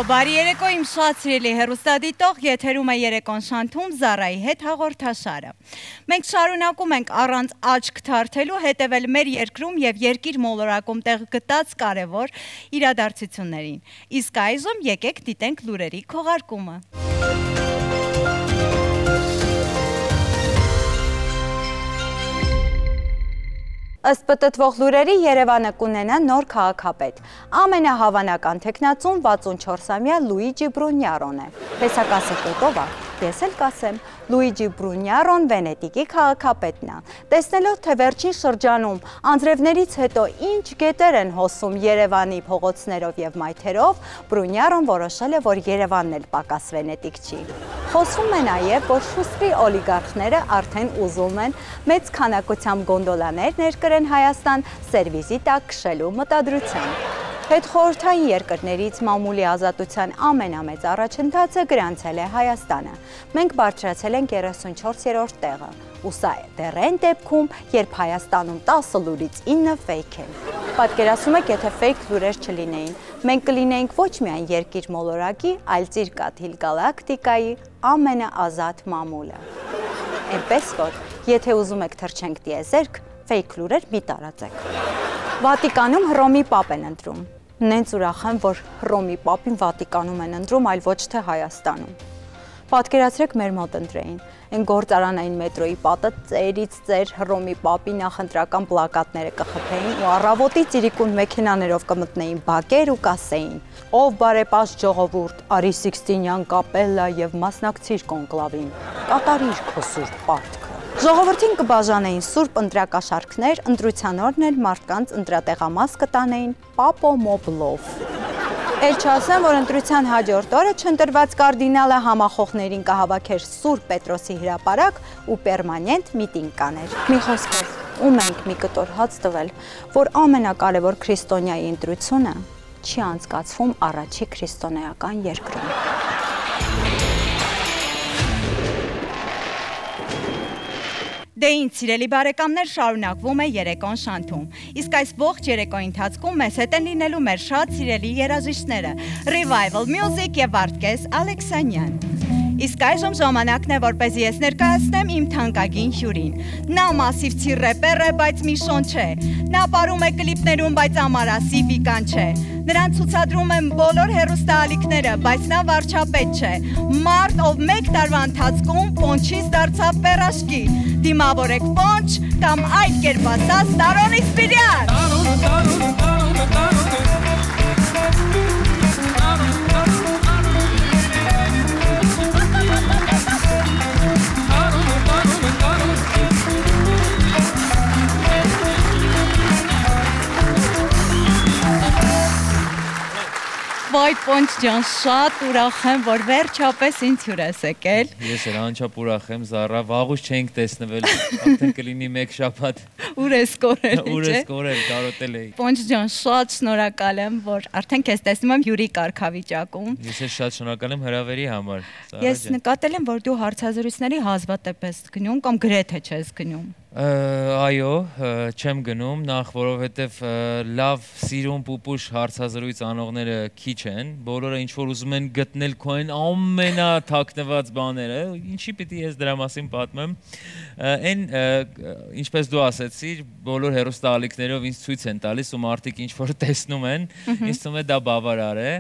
Բարի երեկո իմ շատ սիրելի հեռուստադիտող, եթերում է երեկոն շանթում Զարայի հետ հաղորդաշարը։ Մենք շարունակում ենք առանց աչք թարթելու հետևել մեր երկրում եւ երկիր մոլորակում տեղ գտած կարևոր իրադարձություններին։ Իսկ այժմ եկեք դիտենք լուրերի քողարկումը։ Ըստ պտտվող լուրերի Երևանը կունենա նոր քաղաքապետ։ Ամենահավանական թեկնածուն 64-ամյա Լուիջի Բրունյարոն է։ Տեսակասը կոտով է, ես էլ կասեմ, Լուիջի Բրունյարոն Վենետիկի քաղաքապետն է։ Տեսնելով, թե վերջին շրջանում անձրևներից հետո ինչ գետեր են հոսում Երևանի փողոցներով եւ մայթերով, Բրունյարոն որոշել է, որ Երևանն էլ պակաս Վենետիկ չի։ Խոսվում է նաև, որ շուստի օլիգարխները արդեն ուզում են մեծ քանակությամբ գոնդոլաներ ներկրեն Հայաստան սերվիզի տակ քշելու մտադրությամբ։ Հետխորհրդային երկրներից մամուլի ազատության ամենամեծ առաջընթացը գրանցել է Հայաստանը։ Մենք բարձրացել ենք 34-րդ տեղը, ու սա դեռ այն դեպքում, երբ Հայաստանում 10 լուրից 9 ֆեյք են։ Պատկերացնում եք, եթե ֆեյք լուրեր չլինեին, մենք կլինեինք ոչ միայն երկիր մոլորակի, այլ Ծիրկաթիլ գալակտիկայի ամենաազատ մամուլը։ Այնպես որ, եթե ուզում եք թռչենք տիեզերք, ֆեյք լուրեր մի տարածեք։ Վատիկանում Հռոմի պապ են ընտրում։ Նենց ուրախ եմ, որ Հռոմի պապին Վատիկանում են ընտրում, այլ ոչ թե Հայաստանում։ Պատկերացրեք մեր մոտ ընտրեին, այն գործարանային մետրոյի պատը ծերից ծեր Հռոմի պապի նախընտրական պլակատները կխփեին ու առավոտի ծիրիկուն մեքենաներով կմտնեին բակեր ու կասեին. «Ով բարեպաշտ ժողովուրդ, արի Սիքստինյան կապելլա եւ մասնակցիր կոնկլավին, կատարիր քո սուրբ պարտքը»։ Ժողովրդին կբաժանեին սուրբ ընտրակաշարքներ, ընտրության օրն էլ մարդկանց ընտրատեղամաս կտանեին պապո մոբլով։ Էլ չասեմ, որ ընտրության հաջորդ օրը չընտրված կարդինալը համախոհներին կհավաքեր Սուրբ Պետրոսի հրապարակ ու պերմանենտ միտինգ կաներ։ Մի խոսքով, ում ենք մի կտոր հաց տվել, որ ամենակարևոր քրիստոնյայի ընտրությունը չի անցկացվում առաջի քրիստոնեական երկրում։ Դե ինչ սիրելի բարեկամներ, շարունակվում է երեկոն շանթում։ Իսկ այս ողջ երեկոյի ընթացքում մեզ հետ են լինելու մեր շատ սիրելի երաժիշտները Revival Music եւ Արտկես Ալեքսանյան։ Իսկ այժմ ժամանակն է, որպեսզի ես ներկայացնեմ իմ թանկագին հյուրին։ Նա մասիվ рэպեր է, բայց մի շոն չէ։ Նա ապարում է կլիպներում, բայց ամարասի վիկան չէ։ Նրան ցուցադրում են բոլոր հեռուստաալիքները, բայց նա վարչապետ չէ։ Մարդ, ով մեկ տարվա ընթացքում Պոնչից դարձավ Պերաշկի։ Դիմավորեք Պոնչ կամ այդ կերպ ասած Տարոն Իսպիրյան։ Վայ Պոնչ ջան, շատ ուրախ եմ, որ վերջապես ինձ հյուր ես եկել։ Ես էլ անչափ ուրախ եմ, Զարա, վաղուց չենք տեսնվել, արդեն կլինի մեկ շաբաթ։ Ուր ես կորել, չէ՞։ Ուր ես կորել, կարոտել էի։ Պոնչ ջան, շատ շնորհակալ եմ, որ արդեն քեզ տեսնում եմ հյուրի կարգավիճակում։ Ես էլ շատ շնորհակալ եմ հրավերի համար։ Ես նկատել եմ, որ դու հարցազրույցների հազվադեպ ես գնում կամ գրեթե չես գնում։ Այո, չեմ գնում, նախ որովհետև լավ սիրուն պուպուշ հարցազրույց անողները քիչ են, բոլորը ինչ որ ուզում են գտնել քո այն ամենաթաքնված բաները, ինչի պիտի ես դրա մասին պատմեմ, այն ինչպես դու ասեցիր, բոլոր հեռուստաալիքներով ինձ ցույց են տալիս ու մարդիկ ինչ որ տեսնում են, ինձ թվում է դա բավարար է,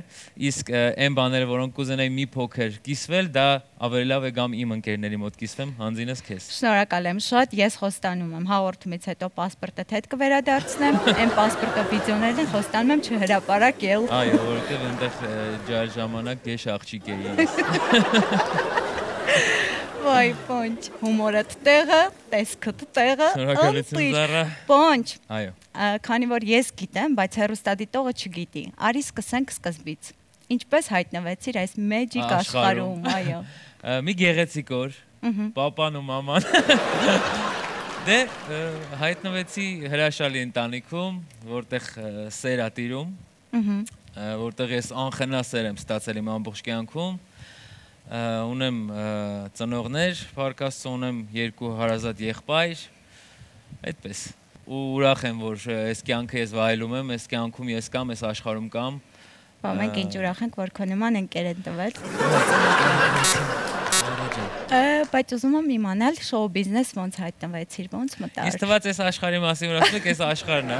իսկ այն բաները, որոնք կուզենայի մի փոքր կիսվել, դա ավելի լավ է գամ իմ ընկերների մոտ կիսվեմ, հանձինս քեզ։ Շնորհակալ եմ շատ, ես խոստանում եմ, հաղորդումից հետո պասպորտը հետ կվերադարձնեմ, այն պասպորտը վիդեոներն են խոստանում եմ չհրապարակել։ Այո, որովհետև այնտեղ ջար ժամանակ գեշ աղջիկ էի։ Վայ Պոնչ, հումորդ տեղը, տեսքդ տեղը։ Շնորհակալություն Զարա։ Պոնչ։ Այո։ Քանի որ ես գիտեմ, բայց հեռուստադիտողը չգիտի, արի սկսենք սկզբից։ Ինչպես հայտնվեցիր այս մեջիկ աշխարհում, այո։ Մի գեղեցիկ օր, պապան ու մաման։ Դե հայտնվեցի հրաշալի ընտանիքում, որտեղ սեր ա տիրում, որտեղ ես անխնասեր եմ ստացել իմ ամբողջ կյանքում, ունեմ ծնողներ, Փառք Աստծո, ունեմ 2 հարազատ եղբայր, այդպես։ Ու ուրախ եմ, որ այս կյանքը ես վայելում եմ, այս կյանքում ես կամ, այս աշխարհում կամ, Մենք ինչ ուրախ ենք, որ քո նման ընկեր են տվել։ Բայց ուզում եմ իմանալ շոու բիզնես ոնց հայտնվեցիր, ոնց մտար։ Իսկ թվաց այս աշխարհի մասին որ ասում եք, այս աշխարհն է։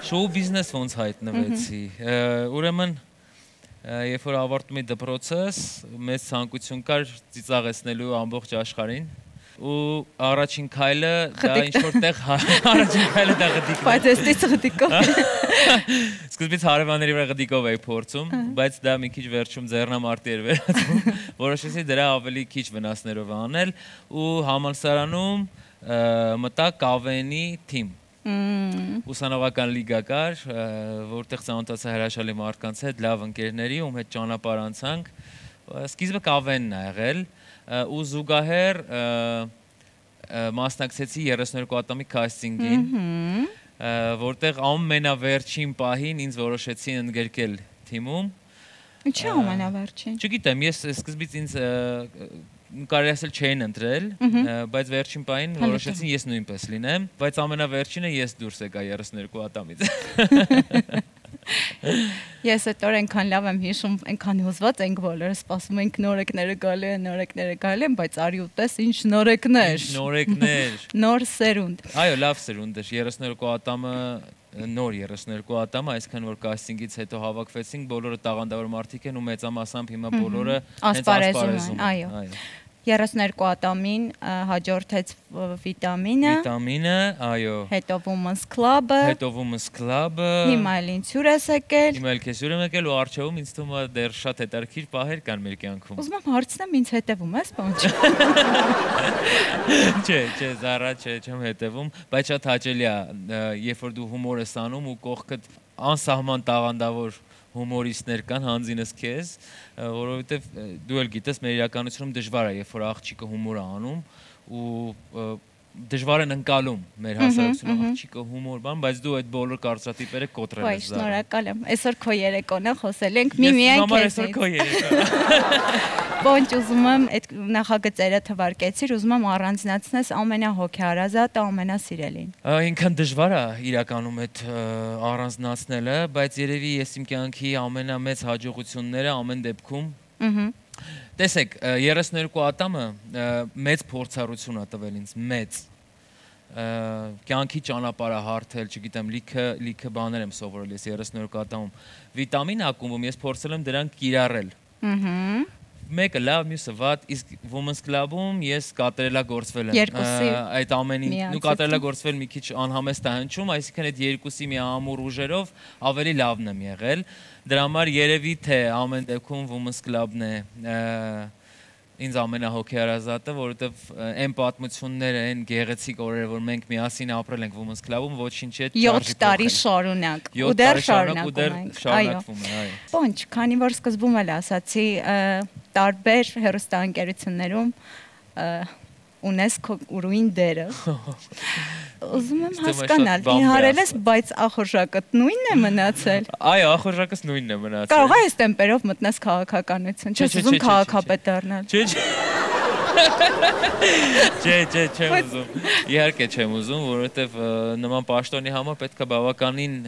Շոու բիզնես ոնց հայտնվեցի։ Ուրեմն երբ որ ավարտում էի դպրոցս, մեծ ցանկություն կար ծիծաղեցնելու ամբողջ աշխարհին։ Ու առաջին քայլը դա ինչ որտեղ առաջին քայլը դա գդիկն է։ Բայց էստից գդիկով։ Սկզբից հարևանների վրա գդիկով էի փորձում, բայց դա մի քիչ վերջում ձեռնամարտի էր վերածվում։ Որոշեցի դրա ավելի քիչ վնասներով անել ու համալսարանում մտա կավենի թիմ։ Ուսանողական լիգա կար, որտեղ ծանոթացա հրաշալի մարդկանց հետ, լավ ընկերների, ում հետ ճանապարհ անցանք։ Սկիզբը կավենն ա եղել ու զուգահեռ մասնակցեցի 32 ատամի քաստինգին, որտեղ ամենավերջին պահին ինձ որոշեցին ընդգրկել թիմում։ Ինչի՞ ամենավերջին։ Չգիտեմ, ես սկզբից ինձ կարելի ասել չէին ընտրել, բայց վերջին պահին որոշեցին ես նույնպես լինեմ, բայց ամենավերջինը ես դուրս եկա 32 ատամից։ Ես այդ օր այնքան լավ եմ հիշում, այնքան հուզված ենք բոլորը, սպասում ենք նորեկները գալու են, բայց արի ու տես ինչ նորեկներ։ Նորեկներ։ Նոր սերունդ։ Այո, լավ սերունդ էր, 32 ատամը, նոր 32 ատամը, այսքան որ կաստինգից հետո հավաքվեցինք, բոլորը տաղանդավոր մարդիկ են ու մեծամասամբ հիմա բոլորը հենց ասպարեզում են։ Այո։ 32 ատամին հաջորդեց վիտամինը, այո, հետո Women's Club-ը, հիմա էլ ինձ հյուր ես եկել։ Հիմա էլ քեզ հյուր եմ եկել ու առջևում ինձ թվում է դեռ շատ հետաքրքիր պահեր կան մեր կյանքում։ Ուզում եմ հարցնեմ, ինձ հետևում ես, բանջ։ Չէ, Զարա, չեմ հետևում, բայց շատ հաճելի է, երբ որ դու հումոր ես անում ու կողքդ անսահման տաղանդավոր հումորիստներ կան հանձինս քեզ, որովհետև դու էլ գիտես, մեր իրականությունում դժվար է, երբ որ աղջիկը հումոր է անում ու դժվար են ընկալում մեր հասարակությունում աղջիկը հումոր բան, բայց դու այդ բոլոր կարծրատիպերը կոտրել ես։ Շնորհակալ եմ։ Այսօր քո երեկոն է, խոսել ենք միայն քեզ։ Այսօր քո երեկոն։ Բոնջ, ուզում եմ այդ նախագծերը թվարկեցիր, ուզում եմ առանձնացնես ամենահոգեհարազատը, ամենասիրելին։ Ինքան դժվար է իրականում այդ առանձնացնելը, բայց երևի ես իմ կյանքի ամենամեծ հաջողությունները ամեն դեպքում։ Տեսեք, 32 ատամը մեծ փորձառություն ա տվել ինձ, մեծ կյանքի ճանապարհը հարթել, չգիտեմ, լիքը բաներ եմ սովորել ես 32 ատամում։ Վիտամին ակումբում ես փորձել եմ դրանք կիրառել։ Մեկը լավ, մյուսը վատ, իսկ Women's Club-ում ես կատարելագործվել եմ այդ ամենին, ու կատարելագործվել մի քիչ անհամեստ է հնչում, այսինքն այդ երկուսի մի ամուր ուժերով ավելի լավն եմ եղել։ Դրա համար երևի թե ամեն դեպքում Women's Club-ն է ինձ ամենահոգեհարազատը, որովհետև այն պատմությունները, այն գեղեցիկ օրերը, որ մենք միասին ապրել ենք Women's Club-ում, ոչինչ հետ 7 տարի շարունակ, ու դեռ շարունակվում ենք, այո։ Բոնջ, քանի որ սկզբում էլ ասացի, տարբեր հեռուստաընկերություններում ունես քո ուրույն դերը։ Ուզում եմ հասկանալ, ինհարել ես, բայց ախորժակդ նույնն է մնացել։ Այո, ախորժակս նույնն է մնացել։ Կարող է այս տեմպերով մտնես քաղաքականություն, չես ուզում քաղաքապետ դառնալ։ Չէ, չեմ ուզում։ Իհարկե չեմ ուզում, որովհետև նման պաշտոնի համար պետք է բավականին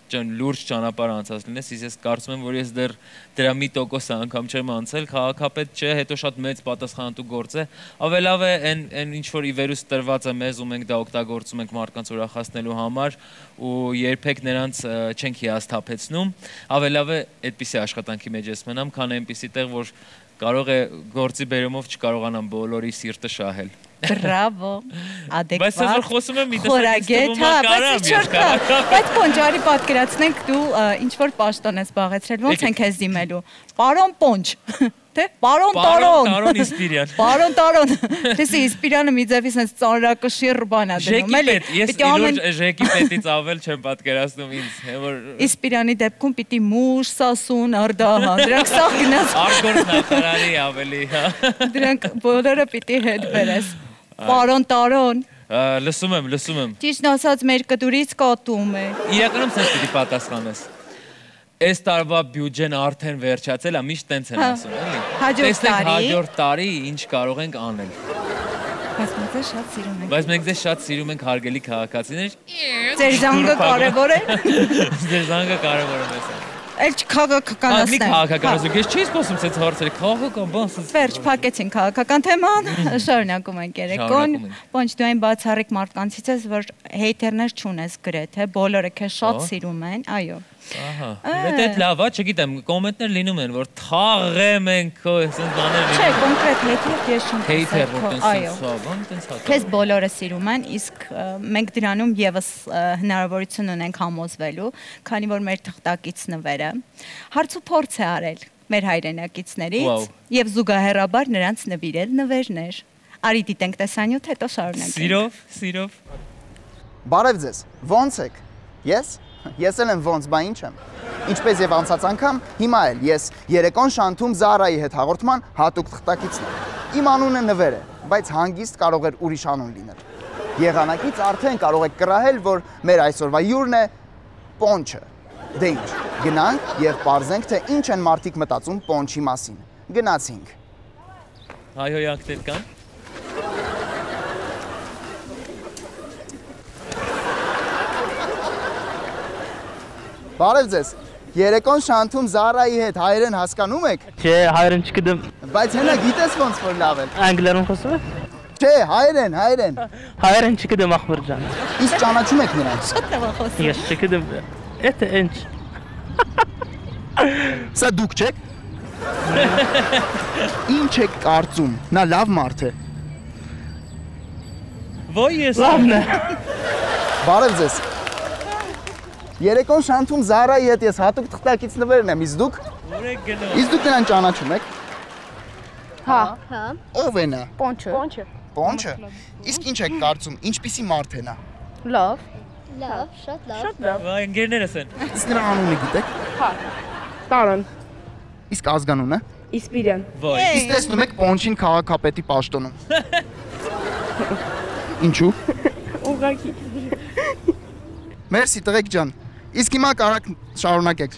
լուրջ ճանապարհ անցած լինես, իսկ ես կարծում եմ, որ ես դեռ դրա մի տոկոսը անգամ չեմ անցել, քաղաքապետ չէ, հետո շատ մեծ պատասխանատու գործ է, ավելավ է այն ինչ որ ի վերուս տրված է մեզ ու մենք դա օգտագործում ենք մարդկանց ուրախացնելու համար ու երբեք նրանց չենք հիասթափեցնում, ավելավ է այդպիսի աշխատանքի մեջ ես մնամ, քան այնպիսի տեղ, որ կարող է գործի բերումով չկարողանամ բոլորի սիրտը շահել։ Բրավո, adekvat։ Բայց ես որ խոսում եմ, մի տեսակ բայց Պոնջ, արի պատկերացնենք դու ինչ-որ պաշտոն ես զբաղեցրել, ոնց են քեզ դիմելու։ Պարոն Պոնջ, թե պարոն Տարոն։ Պարոն Իսպիրյան։ Պարոն Տարոն։ Տեսի Իսպիրյանը մի ձևի sense ծանրակշիռ բան է դնում, էլի։ Ես իրոք ժեկի պետից ավել չեմ պատկերացնում ինձ, որ Իսպիրյանի դեպքում պիտի մուշ, սասուն, արդահան, դրանք սաղ գնաց։ Արգորդ նախարարի ավելի, հա։ Դրանք բոլորը պիտի հետ բերես։ Պարոն Տարոն։ Լսում եմ։ Ճիշտ ասած մեր կդուրից կատում է։ Իրականում sense պիտի պատասխանես։ Այս տարվա բյուջեն արդեն վերջացել է, միշտ տենց են ասում, էլի։ Հաջորդ տարի ինչ կարող ենք անել։ Բայց մենք ձեզ շատ սիրում ենք։ Բայց մենք ձեզ շատ սիրում ենք, հարգելի քաղաքացիներ։ Ձեր զանգը կարևոր է։ Ձեր զանգը կարևոր է մեզ։ Էլ չքաղաքականացնեմ։ Մի քաղաքականություն, ես չի սպասում ցած հարցերը, քաղաքական բան ասած։ Վերջ, փակեցին քաղաքական թեման, շարունակում ենք երեկոն։ Ոչ, դու այն բացառիկ մարդկանցից ես, որ հեյթերներ չունես գրեթե, բոլորը քեզ շատ սիրում են, այո։ Ահա։ Դա լավ է, չգիտեմ, կոմենտներ լինում են, որ թաղեմ ենք քո այսպես բաներ լինում։ Չէ, կոնկրետ հեյթեր ես չեմ Հեյթեր, որ այո։ Քեզ բոլորը սիրում են, իսկ մենք դրանում եւս հնարավորություն ունենք համոզվելու, քանի որ մեր թղթակից նվերը հարց ու փորձ է արել մեր հայրենակիցներից եւ զուգահեռաբար նրանց նվիրել նվերներ։ Արի դիտենք տեսանյութ, հետո շարունակենք։ Սիրով։ Բարև ձեզ, ո՞նց եք։ Ես էլ եմ ոնց, բա ինչ եմ։ Ինչպես եւ անցած անգամ, հիմա էլ ես երեկոն շանթում Զարայի հետ հաղորդման հատուկ թղթակիցն եմ։ Իմ անունը Նվեր է, բայց հանգիստ կարող էր ուրիշ անուն լինել։ Եղանակից արդեն կարող եք կռահել, որ մեր այսօրվա հյուրն է Պոնչը։ Դե ինչ, գնանք եւ պարզենք, թե ինչ են մարդիկ մտածում Պոնչի մասին։ Գնացինք։ Հայհոյանքներ կան։ Բարև ձեզ, երեկոն շանթում Զարայի հետ հայերեն հասկանում եք։ Չէ, հայերեն չգիտեմ։ Բայց հենա գիտես ոնց որ լավ են։ Անգլերեն խոսում եք։ Չէ, հայերեն։ Հայերեն չգիտեմ ախպեր ջան։ Իսկ ճանաչում եք նրան։ Շատ լավ խոսում։ Ես չգիտեմ։ Էդ ինչ։ Սա դուք չեք։ Ինչ եք կարծում։ Նա լավ մարդ է։ Ոյ ես։ Լավն է։ Բարև ձեզ։ Երեկոն շանթում Զարայի հետ ես հատուկ թղթակից նվերն եմ, իսկ դուք։ Ուր եք գնում։ Իսկ դուք նրան ճանաչում եք։ Հա։ Ով է նա։ Պոնչը։ Պոնչը։ Իսկ ինչ եք կարծում, ինչպիսի մարդ է նա։ Լավ։ Շատ լավ։ Վայ, ընկերներս են։ Իսկ նրա անունը գիտեք։ Հա։ Տարոն։ Իսկ ազգանունը։ Իսպիրյան։ Ոյ։ Իսկ տեսնում եք Պոնչին քաղաքապետի պաշտոնում։ Ինչու։ Ուղղակի։ Մերսի տղեկ ջան։ Իսկ հիմա կարաք շարունակեք։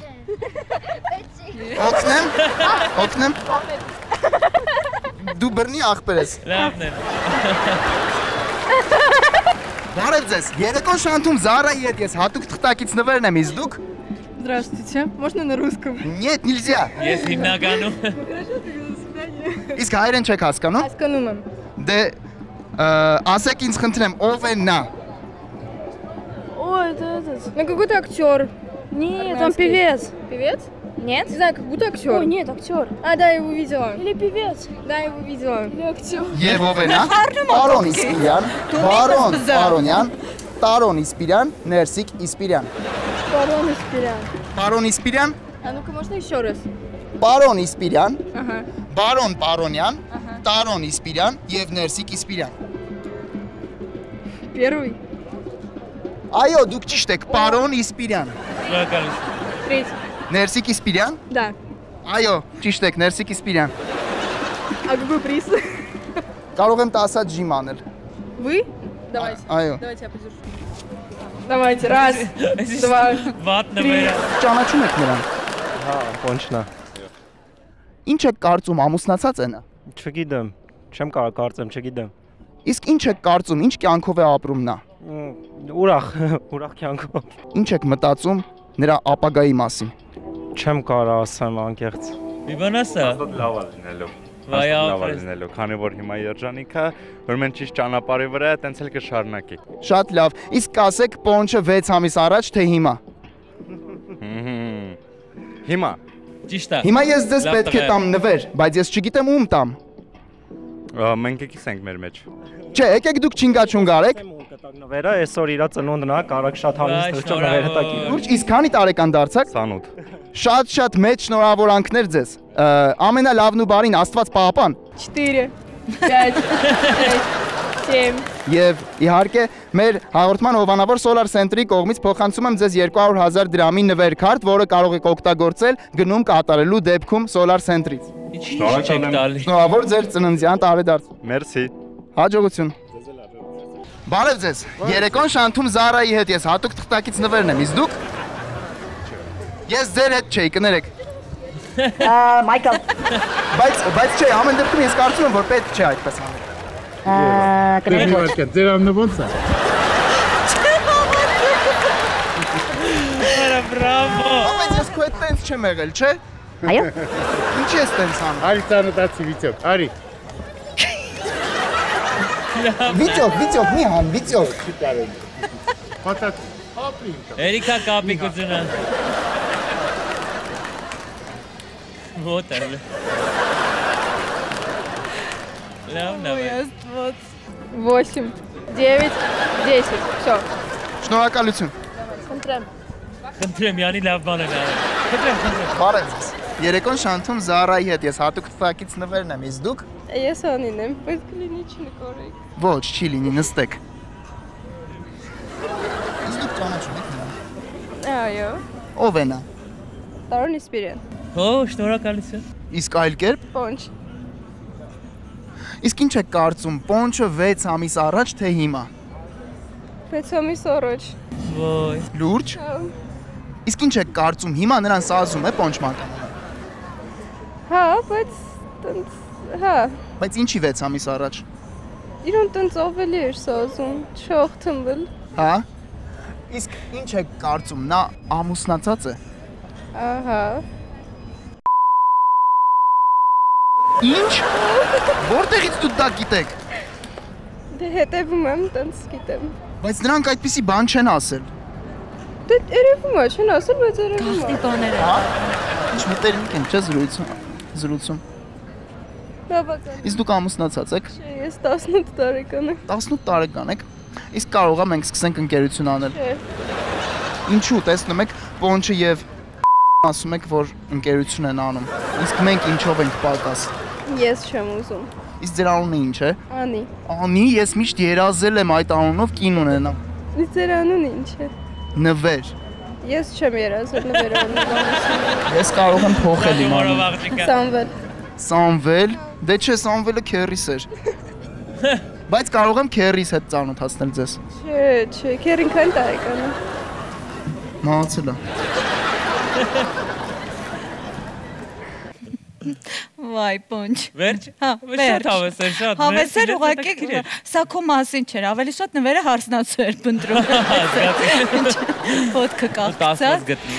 Օգնեմ։ Դու բռնի ախպեր ես։ Լավն է։ Բարև ձեզ։ Երեկոն շանթում Զարայի հետ ես հատուկ թղթակից նվերն եմ, իսկ դուք։ Здравствуйте. Можно на русском? Нет, нельзя։ Ես հիմնականում։ Իսկ հայերեն չեք հասկանում։ Հասկանում եմ։ Դե ասեք ինձ խնդրեմ, ով է նա։ Ой, это этот. Ну какой-то актер. Нет, он певец. Певец? Нет. Не знаю, как будто актер. Ой, нет, актер. А, да, я его видела. Или певец. Да, я его видела. Или актер. Եվ ով է նա։ Պարոն Իսպիրյան, Պարոնյան, Տարոն Իսպիրյան, Ներսիկ Իսպիրյան։ Барон Испирян. Պարոն Իսպիրյան, А ну-ка, можно еще раз? Պարոն Իսպիրյան, Ага. Բարոն Պարոնյան, Տարոն Իսպիրյան եւ Ներսիկ Իսպիրյան։ Первый. Այո, դուք ճիշտ եք, Պարոն Իսպիրյան։ Շնորհակալություն։ Третий. Ներսիկ Իսպիրյան։ Да. Այո, ճիշտ եք, Ներսիկ Իսպիրյան։ А какой приз? Կարող եմ 10 ժիմ անել։ Вы? Давайте. Այո։ Давайте я подержу. Давайте, раз, два. Վատ նվերը։ Ճանաչում եք նրան։ Հա, Պոնչն է։ Ինչ եք կարծում, ամուսնացած է նա։ Չգիտեմ, չեմ կարող կարծեմ, չգիտեմ։ Իսկ ինչ եք կարծում, ինչ կյանքով է ապրում նա։ Ուրախ կյանքով։ Ինչ եք մտածում նրա ապագայի մասին։ Չեմ կարող ասեմ անկեղծ։ Մի բան ասա։ Լավ է լինելու։ Վայ, Լավ է լինելու, քանի որ հիմա երջանիկը ուրեմն ճիշտ ճանապարհի վրա է, տենց էլ կշարունակի։ Շատ լավ։ Իսկ ասեք Պոնչը 6 ամիս առաջ թե հիմա։ Հիմա Ճիշտ է։ Հիմա ես ձեզ պետք է տամ նվեր, բայց ես չգիտեմ ում տամ։ մենք եկից ենք մեր մեջ։ Չէ, եկեք դուք չինգա-չունգ արեք։ Նվերը այսօր իրա ծնունդն է, կարող շատ հանգիստ ճո նվերը տակի։ Լուրջ, իսկ քանի տարեկան դարձաք։ 28։ Շատ մեծ շնորհավորանքներ ձեզ։ Ամենալավն ու բարին Աստված պահապան։ 4, 5, 6, 7. Եվ իհարկե մեր հաղորդման հովանավոր Solar Center-ի կողմից փոխանցում եմ ձեզ 200,000 դրամի նվերքարտ, որը կարող եք օգտագործել գնում կատարելու դեպքում Solar Center-ից։ Ինչ եք տալի։ Շնորհավոր ձեր ծննդյան տարեդարձ։ Մերսի։ Հաջողություն։ Բարև ձեզ։ Երեկոն շանթում Զարայի հետ ես հատուկ թղթակից նվերն եմ, իսկ դուք։ Ես ձեր հետ չէի, կներեք։ Մայքլ։ Բայց չէ, ամեն դեպքում ես կարծում եմ, որ պետք չէ այդպես անել։ Կներեք։ Ձեր անունը ո՞նց է։ Բրավո։ Բայց ես քո տենց չեմ եղել, չէ։ Այո։ Ինչ ես տենց անում։ Արի ծանոթացի Վիթյոկ, արի։ Վիթյոկ, մի համ, Վիթյոկ։ Չի կարելի։ Պատատ ապրի։ Էրիկա կապիկությունը։ Вот elle. Вот. 8, 9, 10. Все. Շնորհակալություն։ Խնդրեմ։ Խնդրեմ, յանի լավ բան եմ արել։ Խնդրեմ։ Բարև ձեզ։ Երեկոն շանթում Զարայի հետ ես հատուկ թղթակից նվերն եմ, իսկ դուք։ Ես անին եմ, բայց կլինի չնկորեք։ Ոչ, չի լինի, նստեք։ Իսկ դուք ճանաչում եք նրան։ Այո։ Ով է նա։ Տարոն Իսպիրյան։ Օ, շնորհակալություն։ Իսկ այլ կերպ։ Պոնչ։ Իսկ ինչ եք կարծում, Պոնչը 6 ամիս առաջ թե հիմա։ 6 ամիս առաջ։ Ոյ։ Լուրջ։ Իսկ ինչ եք կարծում, հիմա նրան սազում է Պոնչ մականանը։ Հա, բայց տենց, հա, Բայց ինչի 6 ամիս առաջ։ իրոն տենց ավելի էր սազում, չող թմբլ։ Հա։ Իսկ ինչ եք կարծում, նա ամուսնացած է։ Ահա։ Ինչ։ Որտեղից դուք դա գիտեք։ Դե հետևում եմ, տենց գիտեմ։ Բայց նրանք այդպիսի բան չեն ասել։ Դե երևում է, չեն ասել, բայց երևում է։ Գաղտնի բաներ են։ Հա։ Ինչ մտերմիկ են, չէ՞ զրույցում։ Բավական։ Իսկ դուք ամուսնացած եք։ Չէ, ես 18 տարեկան եմ։ 18 տարեկան եք։ Իսկ կարող է մենք սկսենք ընկերություն անել։ Չէ։ Ինչու տեսնում եք, Պոնչը եւ ասում եք, որ ընկերություն են անում։ Իսկ մենք ինչով ենք պակաս։ Ես չեմ ուզում։ Իսկ ձեր անունը ինչ է։ Անի։ Անի, ես միշտ երազել եմ այդ անունով կին ունենամ։ Իսկ ձեր անուն ինչ է։ Նվեր։ Ես չեմ երազել նվերով։ Ես կարող եմ փոխել իմ Որով անունը։ աղջիկա։ Սամվել։ Սամվել։ Դե չէ, Սամվելը քերիս էր։ Բայց կարող եմ քերիս հետ ծանոթացնել ձեզ։ Չէ, քերին քան տարեկան է։ Մահացել է։ Վայ, Պոնչ։ Վերջ։ Հա, Շատ հավեսեր, շատ։ Հավեսեր ուղղակի սա քո մասին չէր, ավելի շատ նվերը հարսնացու էր փնտրում։ Ոտքը կախծած։ 10 գտնի։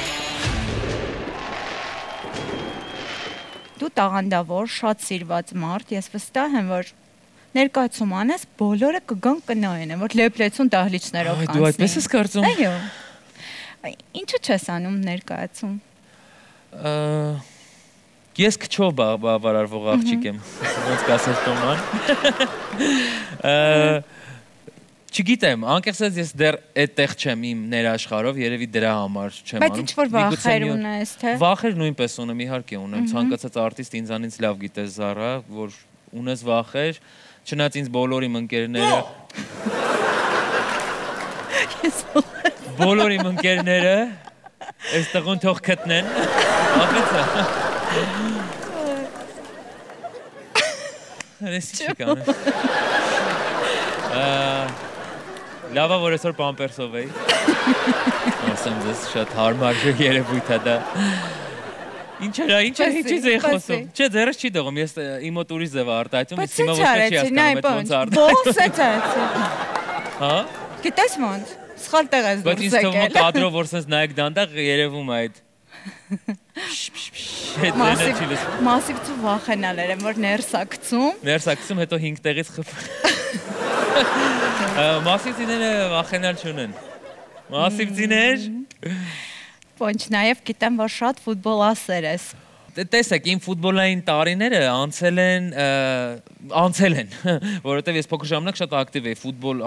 Դու տաղանդավոր, շատ սիրված մարդ, ես վստահ եմ, որ ներկայացում անես, բոլորը կգան կնայեն, որ լեփլեցուն դահլիճներով Այ դու այդպես ես կարծում։ Այո։ Ինչու չես անում ներկայացում։ Ես քչով բավարարվող աղջիկ եմ, ոնց կասես Տոման։ Չգիտեմ, անկեղծած ես դեռ այդտեղ չեմ իմ ներաշխարհով, երևի դրա համար չեմ անում։ Բայց ինչ-որ վախեր ունես, թե։ Վախեր նույնպես ունեմ, իհարկե ունեմ, ցանկացած արտիստ ինձանից լավ գիտես Զարա, որ ունես վախեր, չնայած ինձ բոլոր իմ ընկերները բոլոր իմ ընկերները այս տղուն թող գտնեն։ Աղեցա։ Հենց չի կանը։ Լավա որ այսօր պամպերսով էի։ Ասեմ ձեզ շատ հարմար երևույթ է դա։ Ինչ էի խոսում։ Չէ, ձերս չի դողում, ես իմ մոտ ուրիշ ձև արտահայտում, իսկ հիմա ոչ չի հասկանում այդ ոնց արտահայտում։ Ո՞ս է ցածի։ Հա։ Գիտես ոնց։ Սխալ տեղ ես Բայց դուրս ինձ թվում է եկել։ կադրով որ sense նայեք դանդաղ երևում է այդ։ Մասիվ ցու վախենալեր եմ, որ ներսակցում։ Ներսակցում, հետո 5 տեղից խփ։ Մասիվցիները վախենալ չունեն։ Մասիվցիներ։ Պոնչ, նաև գիտեմ, որ շատ ֆուտբոլասեր ես։ Տեսեք, իմ ֆուտբոլային տարիները անցել են, որովհետև ես փոքր ժամանակ շատ ակտիվ էի, ֆուտբոլ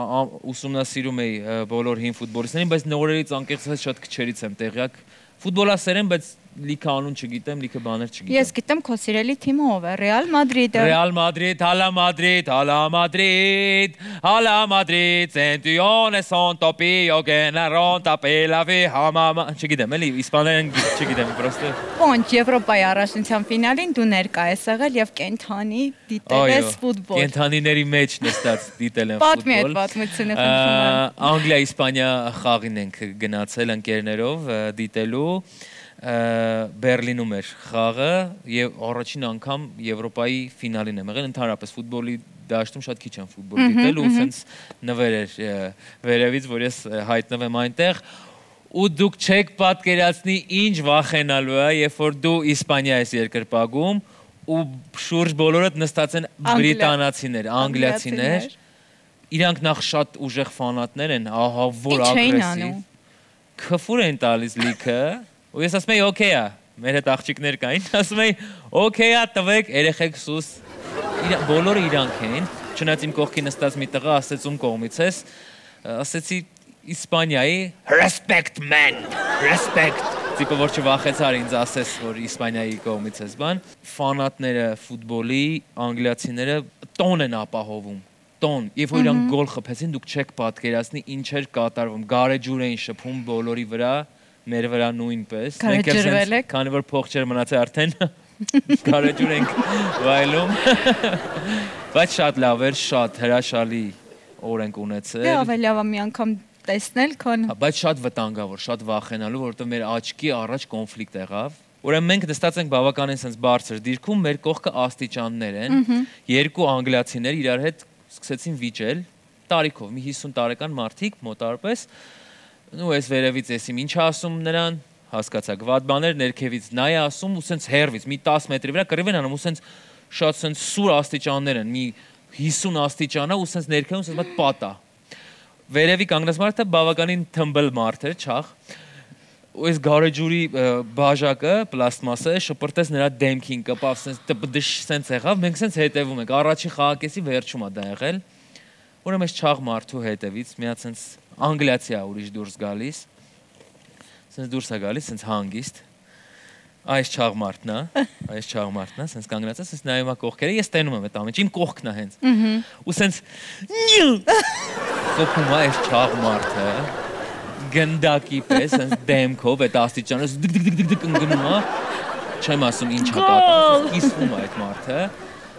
ուսումնասիրում էի բոլոր հին ֆուտբոլիստներին, բայց նորերից անկեղծած շատ քչերից եմ տեղյակ։ Ֆուտբոլասեր եմ, բայց լիքը անուն չգիտեմ, լիքը բաներ չգիտեմ։ Ես գիտեմ քո սիրելի թիմը ով է, Ռեալ Մադրիդը։ Real Madrid, Hala Madrid, Hala Madrid, Hala Madrid, Centurione son topio generon tapelavi hamama, չգիտեմ, էլի իսպաներեն չգիտեմ, պրոստը։ Պոնչ, Եվրոպայի առաջնության ֆինալին դու ներկա ես եղել եւ կենթանի դիտել ես ֆուտբոլ։ Կենթանիների մեջ նստած դիտել եմ ֆուտբոլ։ Պատմի այդ պատմությունը խնդրում եմ։ Անգլիա, Իսպանիա խաղին ենք գնացել ընկերներով դիտելու։ Բերլինում էր խաղը եւ առաջին անգամ Եվրոպայի ֆինալին եմ եղել, ընդհանրապես ֆուտբոլի դաշտում շատ քիչ եմ ֆուտբոլ դիտել ու սենց նվեր էր վերևից, որ ես հայտնվեմ այնտեղ ու դուք չեք պատկերացնի ինչ վախենալու է, երբ որ դու Իսպանիա ես երկրպագում ու շուրջ բոլորդ նստած են բրիտանացիներ, անգլիացիներ, իրանք նախ շատ ուժեղ ֆանատներ են, ահա որ ագրեսիվ, քֆուր են տալիս լիքը, ու ես ասում եի օքեյ է, մեր հետ աղջիկներ կային, ասում եի օքեյ է, տվեք, երեխեք սուս, բոլորը իրանք էին, չնայած իմ կողքի նստած մի տղա ասեց ում կողմից ես, ասեցի Իսպանիայի respect man, respect, տիպը որ չվախեցար ինձ ասես, որ Իսպանիայի կողմից ես բան, ֆանատները ֆուտբոլի, անգլիացիները տոն են ապահովում, տոն, և որ իրանք գոլ խփեցին, դուք չեք պատկերացնի ինչ էր կատարվում, գարեջուր էին շփում բոլորի վրա, մեր վրա նույնպես, գարեջրվել եք, քանի որ փող չէր մնացել արդեն, գարեջուր ենք վայելում, բայց շատ լավ էր, շատ հրաշալի օր ենք ունեցել։ Դե ավելի լավ է մի անգամ տեսնել, քան բայց շատ վտանգավոր, շատ վախենալու, որովհետև մեր աչքի առաջ կոնֆլիկտ եղավ։ Ուրեմն մենք նստած ենք բավականին sense բարձր դիրքում, մեր կողքը աստիճաններ են, երկու անգլիացիներ իրար հետ սկսեցին վիճել, տարիքով, մի 50 տարեկան մարդիկ մոտարպես, ու ես վերևից եսիմ ինչ ասում նրան, հասկացաք, վատ բաներ ներքևից նա է ասում, ու sense հեռվից, մի 10 մետրի վրա կռիվ են անում, ու sense շատ sense սուր աստիճաններ են, մի 50 աստիճան է, ու sense ներքևում sense մոտ պատա։ Վերևի կանգնած մարդը բավականին թմբլ մարդ էր, չաղ, ու այս գարեջուրի բաժակը, պլաստմասը, շպրտեց նրա դեմքին, կպավ, սենց եղավ, մենք սենց հետևում ենք, առաջի խաղակեսի վերջում է դա եղել, ուրեմն այս չաղ մարդու հետևից, միած սենց անգլիացի է ուրիշ դուրս գալիս, սենց դուրս է գալիս, սենց հանգիստ, այս չաղ մարդն է, սենց կանգնած է, սենց նայում է կողքերը, ես տենում եմ այդ ամենը, իմ կողքն է հենց, ու սենց խփում է այս չաղ մարդը, գնդակի պես, հենց դեմքով, այդ աստիճանը դգ ընկնում է, չեմ ասում ինչ է կատարում, իսվում է այդ մարդը,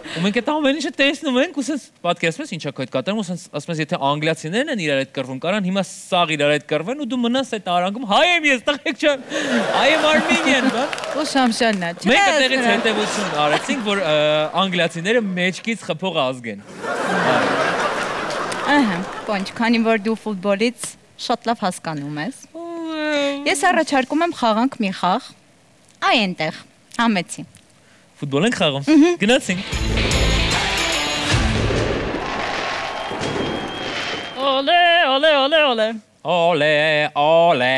ու մենք այդ ամեն ինչը տեսնում ենք, ու սենց պատկերացնում ես ինչ է այդ կատարում, ու սենց ասում ես եթե անգլիացիներն են իրար այդ կռվում կարան, հիմա սաղ իրար այդ կռվեն ու դու մնաս այդ արանքում, հայ եմ ես, տղեկ ջան, I am Armenian, բան։ ու շամշանն է։ Մենք այդտեղից հետևություն արեցինք, որ անգլիացիները մեջքից խփող ազգ են։ Ահա, բանջ, քանի որ դու ֆուտբոլից շատ լավ հասկանում ես։ Ես առաջարկում եմ խաղանք մի խաղ, այ այնտեղ, համեցի։ Ֆուտբոլ ենք խաղում, գնացինք։ Օլե, օլե, օլե, օլե։ Օլե, օլե։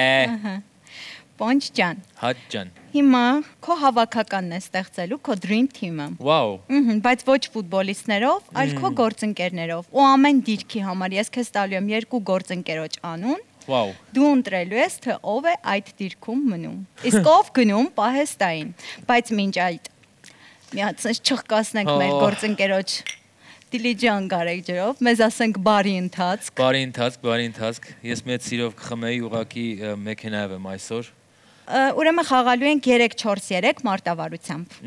Բանջ ջան։ Հաճ ջան։ Հիմա քո հավաքականն է ստեղծելու քո dream team-ը։ Վաու։ Բայց ոչ ֆուտբոլիստներով, այլ քո գործընկերներով։ Ու ամեն դիրքի համար ես քեզ տալու եմ 2 գործընկերոջ անուն։ Վաու։ Դու ընտրելու ես, թե ով է այդ դիրքում մնում։ Իսկ ով գնում պահեստային։ Բայց մինչ այդ մի հատ չխկասնենք մեր գործընկերոջ դիլիջան գարեջրով, մեզ ասենք բարի ընթացք։ Բարի ընթացք։ Ես մեծ սիրով կխմեի ուղակի մեքենայով եմ այսօր։ Ուրեմն խաղալու ենք 3-4-3 մարտավարությամբ։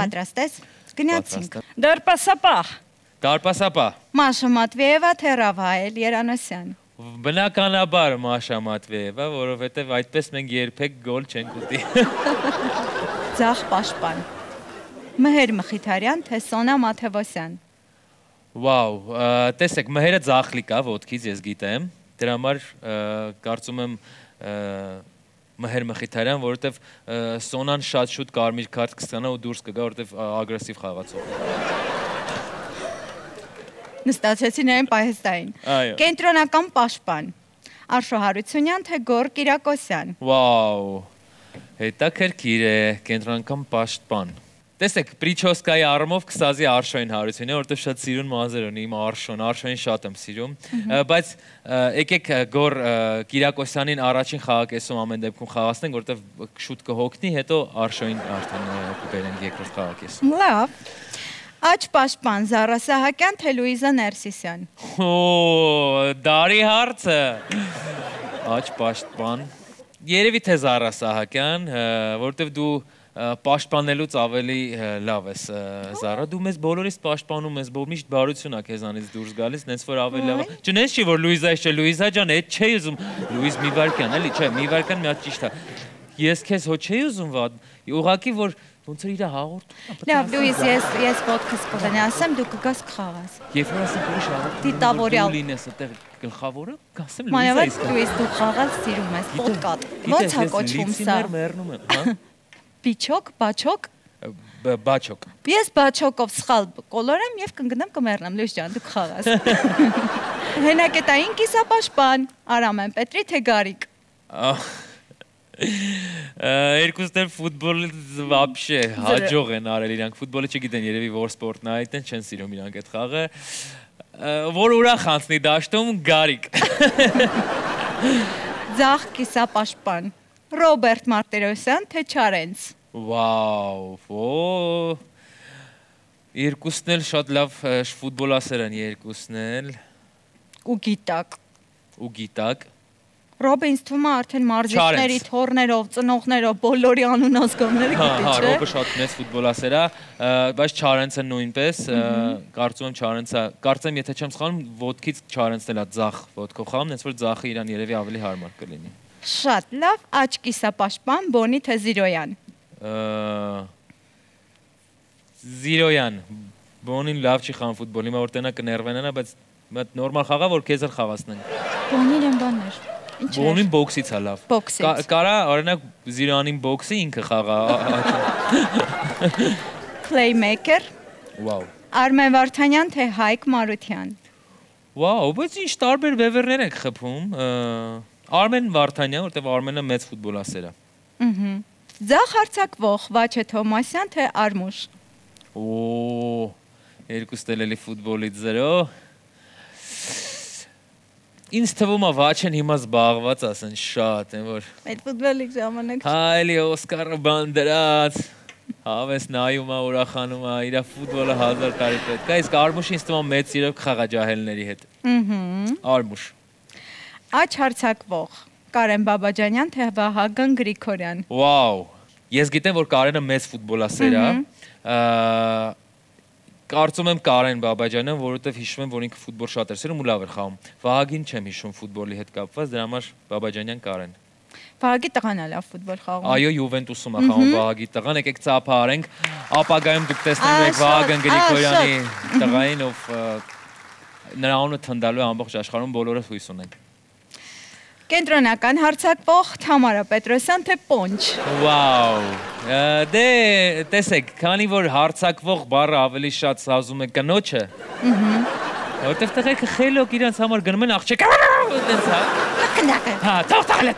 Պատրաստ ես։ Գնացինք։ Դարպասապահ։ Մաշա Մատվեևա, թե Ռավայել Երանոսյան։ Բնականաբար Մաշա Մատվեևա, որովհետև այդպես մենք երբեք գոլ չենք ուտի։ Ձախ պաշտպան։ Մհեր Մխիթարյան, թե Սոնա Մաթևոսյան։ Վաու, տեսեք, մհերը ձախլիկ է ոտքից, ես գիտեմ։ Դրա համար կարծում եմ Մհեր Մխիթարյան, որովհետև Սոնան շատ շուտ կարմիր քարտ կստանա ու դուրս կգա, որովհետև ագրեսիվ խաղացող։ Նստացեցի նրան պահեստային։ Կենտրոնական պաշտպան։ Արշո Հարությունյան, թե Գոր Կիրակոսյան։ Վաու, հետաքրքիր է, կենտրոնական պաշտպան։ Տեսեք, Պրիչոսկայի առումով կսազի Արշոյին Հարությունյանը, որովհետև շատ սիրուն մազեր ունի, իմ Արշոյին շատ եմ սիրում, բայց եկեք Գոր Կիրակոսյանին առաջին խաղակեսում ամեն դեպքում խաղացնենք, որովհետև շուտ կհոգնի, հետո Արշոյին արդեն կբերենք երկրորդ խաղակեսում։ Լավ։ Աջ պաշտպան Զարա Սահակյան, թե Լուիզա Ներսիսյան։ Դարի հարցը։ Աջ պաշտպան։ Երևի թե Զարա Սահակյան, որովհետև դու պաշտպանելուց ավելի լավ ես Զարա, դու մեզ բոլորից պաշտպանում ես, միշտ բարություն ա քեզանից դուրս գալիս, նենց որ ավելի լավ է։ Չնես չի, որ Լուիզա չէ, Լուիզա ջան, այդ չէի ուզում, Լուիզ մի վարկյան, էլի, չէ, մի վարկյան մի հատ ճիշտ է։ Ես քեզ հո չէի ուզում վատ, ուղղակի որ Ոնց էր իր հաղորդում։ Լավ, Լուիս, ես ոդքս կողենի ասեմ, դու կգաս կխաղաս։ Երբ որ ասեմ ուրիշ հաղորդում, Դիտավորյալ լինես այդտեղ գլխավորը, կասեմ Մանավանդ Լուիս, դու խաղալ սիրում ես, պոդկաստ։ Ոնց է կոչվում սա։ Մեռնում եմ, հա։ Բիչոկ, բաչոկ։ Բաչոկ։ Ես բաչոկով սխալ կոլորեմ եւ կընկնեմ կմեռնեմ, Լուիս ջան, դու կխաղաս։ Հենակետային կիսապաշտպան, Արամեն Պետրի թե Գարիկ։ Երկուսն էլ ֆուտբոլից вообще հաջող են արել իրանք, ֆուտբոլը չգիտեն երևի որ սպորտն է, այդտեն չեն սիրում իրանք այդ խաղը, որ ուրախ անցնի դաշտում Գարիկ։ Ձախ կիսապաշտպան, Ռոբերտ Մարտիրոսյան թե Չարենց։ Վաու, երկուսն էլ շատ լավ ֆուտբոլասեր են երկուսն էլ։ Ու գիտակ։ Ռոբը ինձ թվում է արդեն մարզիչների թորներով, ծնողներով, բոլորի անուն ազգանները գիտի, չէ՞։ Հա, Ռոբը շատ մեծ ֆուտբոլասեր է, բայց Չարենցը նույնպես, կարծում եմ Չարենցը, կարծեմ եթե չեմ սխալվում, ոտքից Չարենցն էլ է ձախ ոտքով խաղում, հենց որ ձախը իրան երևի ավելի հարմար կլինի։ Շատ լավ, աջ կիսապաշտպան, Բոնի թե Զիրոյան։ Զիրոյան, Բոնին լավ չի խաղում ֆուտբոլ, հիմա որ տենա կներվենանա, բայց նորմալ խաղա, որ քեզ էլ խաղացնեն։ Բոնին են բաներ։ Բոնին բոքսից է լավ։ Բոքսից։ Կարա, օրինակ Զիրոյանին բոքսի ինքը խաղա։ Playmaker։ Վաու։ Արմեն Վարդանյան թե Հայկ Մարության։ Վաու, բայց ինչ տարբեր վևերներ եք խփում։ Արմեն Վարդանյան, որտեղ Արմենը մեծ ֆուտբոլասեր է։ Ձախ հարձակվող Վաչե Թոմասյան թե Արմուշ։ Երկուսն էլ էլի ֆուտբոլից 0։ Ինձ թվում է Վաչեն հիմա զբաղված ասեն շատ, են որ։ Այդ ֆուտբոլի ժամանակ։ Հա, էլի Օսկարը բան դրած։ Հավես նայում է, ուրախանում է, իր ֆուտբոլը 1000 տարի պետք է։ Իսկ Արմուշը ինձ թվում է մեծ սիրով կխաղա ջահելների հետ։ Արմուշ։ Աջ հարձակվող Կարեն Բաբաջանյան թե Վահագն Գրիգորյան։ Վաու։ Ես գիտեմ, որ Կարենը մեծ ֆուտբոլասեր է։ Կարծում եմ Կարեն Բաբաջանյան, որովհետև հիշում եմ, որ ինքը ֆուտբոլ շատ էր սիրում ու լավ էր խաղում։ Վահագին չեմ հիշում ֆուտբոլի հետ կապված, դրա համար Բաբաջանյան Կարեն։ Վահագի տղան է լավ ֆուտբոլ խաղում։ Այո, Յուվենտուսում է խաղում Վահագի տղան, եկեք ծափահարենք, ապագայում դուք տեսնելու եք Վահագն Գրիգորյանի տղային, ով նրա անունը թնդալու է ամբողջ աշխարհում, բոլորը հույս ունեն։ Կենտրոնական հարձակվող Թամարա Պետրոսյան թե Պոնչ։ Վաու։ Դե, տեսեք, քանի որ հարձակվող բառը ավելի շատ սազում է կնոջը, որտեղ տղեկը խելոք իրանց համար գնում են աղջիկ, հա, թողլե,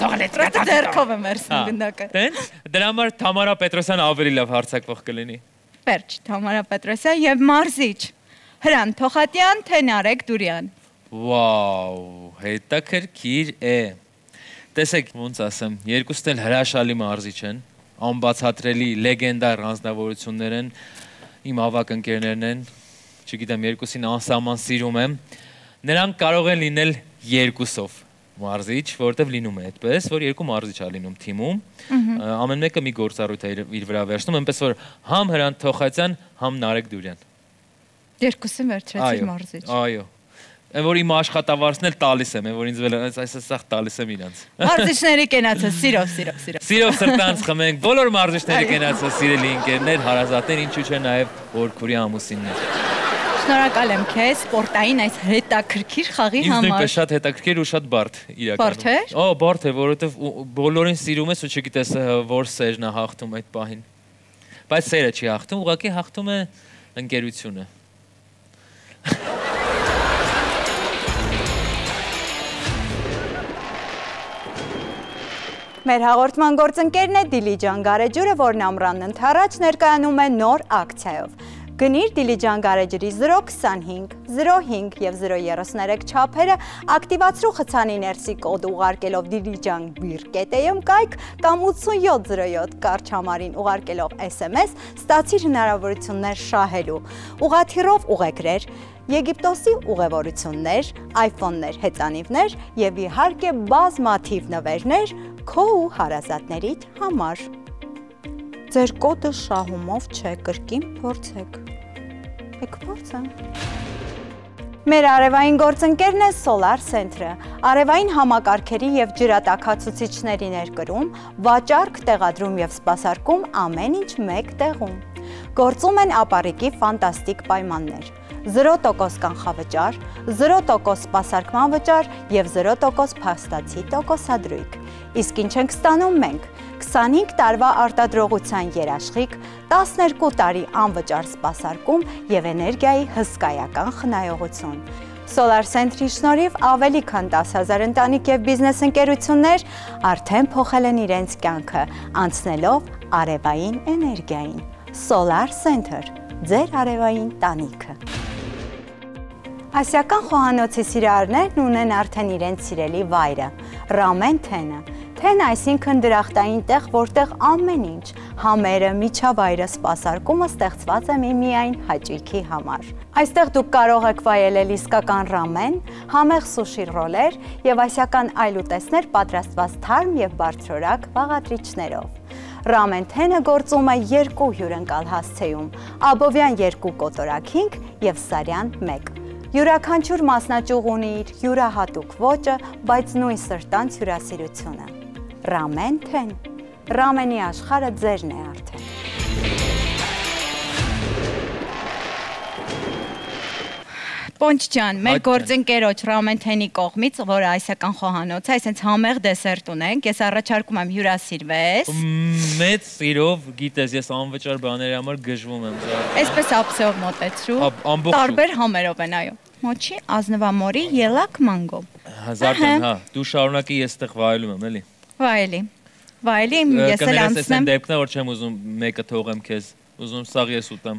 ձեռքով եմ երսնում գնդակը։ Տենց, դրա համար Թամարա Պետրոսյան ավելի լավ հարձակվող կլինի։ Պերջ, Թամարա Պետրոսյան և մարզիչ Հրան Թոխատյան թե Նարեկ Դուրյան։ Վաու, հետաքրքիր է։ Տեսեք, ոնց ասեմ, երկուսն էլ հրաշալի մարզիչ են, անբացատրելի, լեգենդար անձնավորություններ են, իմ ավակ ընկերներն են, չգիտեմ, երկուսին անսահման սիրում եմ, նրանք կարող են լինել երկուսով մարզիչ, որտև լինում է այդպես, որ երկու մարզիչ է լինում թիմում, ամեն մեկը մի գործառույթ է իր վրա վերցնում, այնպես որ համ Հրան Թոխատյան, համ Նարեկ Դուրյան։ Երկուսը վերջրեցիր մարզիչ։ Այո։ Այն որ իմ աշխատավարձն էլ տալիս եմ, այն որ ինձ վել այս սաղ տալիս եմ իրանց։ Մարզիչների կենացը, սիրով։ Սիրով սրտանց խմենք, բոլոր մարզիչների կենացը սիրելի ընկերներ, հարազատներ, ինչու՞ չէ նաև Որքուրի ամուսիններ։ Շնորհակալ եմ քեզ սպորտային այս հետաքրքիր խաղի համար։ Ինձ նույնպես շատ հետաքրքիր ու շատ բարդ իրականում։ Բարդ է։ Բարդ է, որովհետև բոլորին սիրում ես ու չգիտես որ սերն է հաղթում այդ պահին։ Բայց սերը չի հաղթում, ուղղակի հաղթում է ընկերությունը։ Մեր հաղորդման գործընկերն է Դիլիջան Գարեջուրը, որն ամռանն ընթառաջ ներկայանում է նոր ակցիայով։ Գնիր Դիլիջան Գարեջրի 025, 05 և 033 չափերը, ակտիվացրու խցանի ներսի կոդ ուղարկելով Դիլիջան բիր.am կայք կամ 8707 կարճ համարին ուղարկելով SMS, ստացիր հնարավորություններ շահելու, ուղղաթիռով ուղեգրեր, Եգիպտոսի ուղևորություններ, iPhone-ներ, հեծանիվներ և իհարկե բազմաթիվ նվերներ քո ու հարազատներիդ համար։ Ձեր կոդը շահումով չէ, կրկին փորձեք։ Եք փորձեմ։ Մեր արևային գործընկերն է Solar Center-ը, արևային համակարգերի և ջրատաքացուցիչների ներկրում, վաճառք, տեղադրում և սպասարկում ամեն ինչ մեկ տեղում։ Գործում են ապառիկի ֆանտաստիկ պայմաններ, 0% կանխավճար, 0% սպասարկման վճար և 0% փաստացի տոկոսադրույք։ Իսկ ինչ ենք ստանում մենք, 25 տարվա արտադրողության երաշխիք, 12 տարի անվճար սպասարկում և էներգիայի հսկայական խնայողություն։ Solar Center-ի շնորհիվ ավելի քան 10,000 ընտանիք և բիզնես ընկերություններ արդեն փոխել են իրենց կյանքը, անցնելով արևային էներգիային։ Solar Center, ձեր արևային տանիքը։ Ասիական խոհանոցի սիրահարներն ունեն արդեն իրենց սիրելի վայրը՝ Ramen Ten-ը։ Թեն այսինքն դրախտային տեղ, որտեղ ամեն ինչ, համերը, միջավայրը, սպասարկումը ստեղծված է միայն հաճույքի համար։ Այստեղ դուք կարող եք վայելել իսկական ռամեն, համեղ սուշի ռոլեր և ասիական այլ ուտեստներ պատրաստված թարմ և բարձրորակ բաղադրիչներով։ Ramen Ten-ը գործում է 2 հյուրընկալ հասցեում, Աբովյան 2 կոտորակ 5 և Սարյան 1։ Յուրաքանչյուր մասնաճյուղ ունի իր յուրահատուկ ոճը, բայց նույն սրտանց հյուրասիրությունը։ Ramen Ten, ռամենի աշխարհը ձերն է արդեն։ Պոնչ ջան, մեր գործընկերոջ Ramen Ten-ի կողմից, որը ասիական խոհանոց է, այսինքն համեղ դեսերտ ունենք, ես առաջարկում եմ հյուրասիրվես։ Մեծ սիրով, գիտես, ես անվճար բաների համար գժվում եմ։ Այսպես ափսեով մոտեցրու, ամբողջ տարբեր համերով են, այո։ Մոչի, ազնվամորի, ելակ, մանգո։ Զարդան, հա, դու շարունակի ես այդտեղ վայելում եմ, էլի։ Վայելի, ես էլ անցնեմ։ Դեպքն է, որ չեմ ուզում մեկը թողեմ քեզ, ուզում սաղ ես ուտեմ։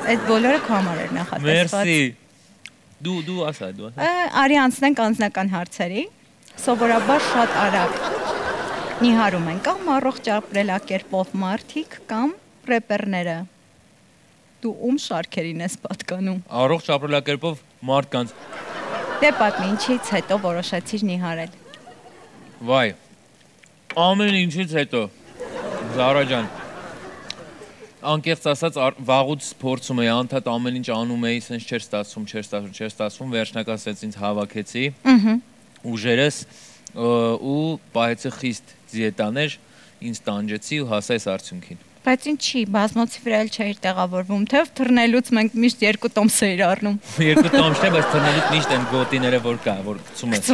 Այդ բոլորը քո համար էր նախատեսված։ Մերսի։ Դու ասա։ Արի անցնենք անձնական հարցերի։ Սովորաբար շատ արագ նիհարում են կամ առողջ ապրելակերպով մարդիկ կամ ռեպերները։ Դու ում շարքերին ես պատկանում։ Առողջ ապրելակերպով մարդկանց։ Դե պատմի, ինչից հետո որոշեցիր նիհարել։ Վայ, ամեն ինչից հետո, Զարա ջան, անկեղծ ասած վաղուց փորձում էի, անդադ ամեն ինչ անում էի, սենց չէր ստացվում, վերջնական սենց ինձ հավաքեցի, ուժերս ու պահեցի խիստ դիետաներ, ինձ տանջեցի ու հասա այս արդյունքին։ Բայց ինչի, բազմոցի վրա էլ չէիր տեղավորվում, թե թռնելուց մենք միշտ 2 տոմս էիր առնում։ 2 տոմս չէ, բայց թռնելուց միշտ են գոտիները որ կա, որ գցում ես։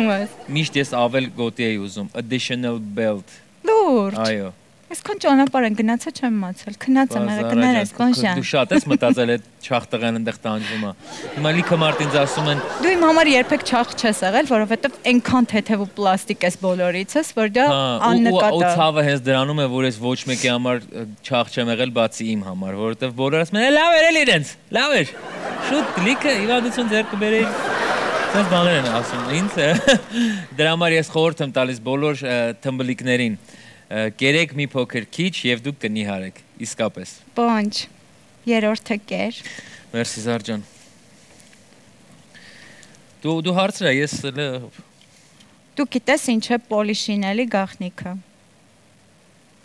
Միշտ ես ավել գոտի էի ուզում, additional belt։ Լուրջ։ Այո։ Այսքան ճանապարհ են գնացա չեմ մացել, քնած եմ եղել, կներես, Կոնշան։ Դու շատ ես մտածել այդ չախտղան այնտեղ տանջվում է։ Հիմա լիքը մարդ ինձ ասում են դու իմ համար երբեք չախ չես եղել, որովհետև այնքան թեթև ու պլաստիկ ես բոլորիցս, որ դա աննկատ է։ Ու ցավը հենց դրանում է, որ ես ոչ մեկի համար չախ չեմ եղել, բացի իմ համար, որովհետև բոլորը ասում են լավ էր էլի իրենց, լավ էր։ Շուտ լիքը իվանդություն ձեռք բերեի։ Սենց բաներ են ասում ինձ։ Դրա համար ես խորհուրդ եմ տալիս բոլոր թմբլիկներին կերեք մի փոքր քիչ և դուք կնիհարեք, իսկապես։ Պոնչ, երորդը կեր։ Մերսի Զար ջան։ Դու հարցրա, ես… Դու գիտես ինչ է պոլիշինելի գաղտնիքը։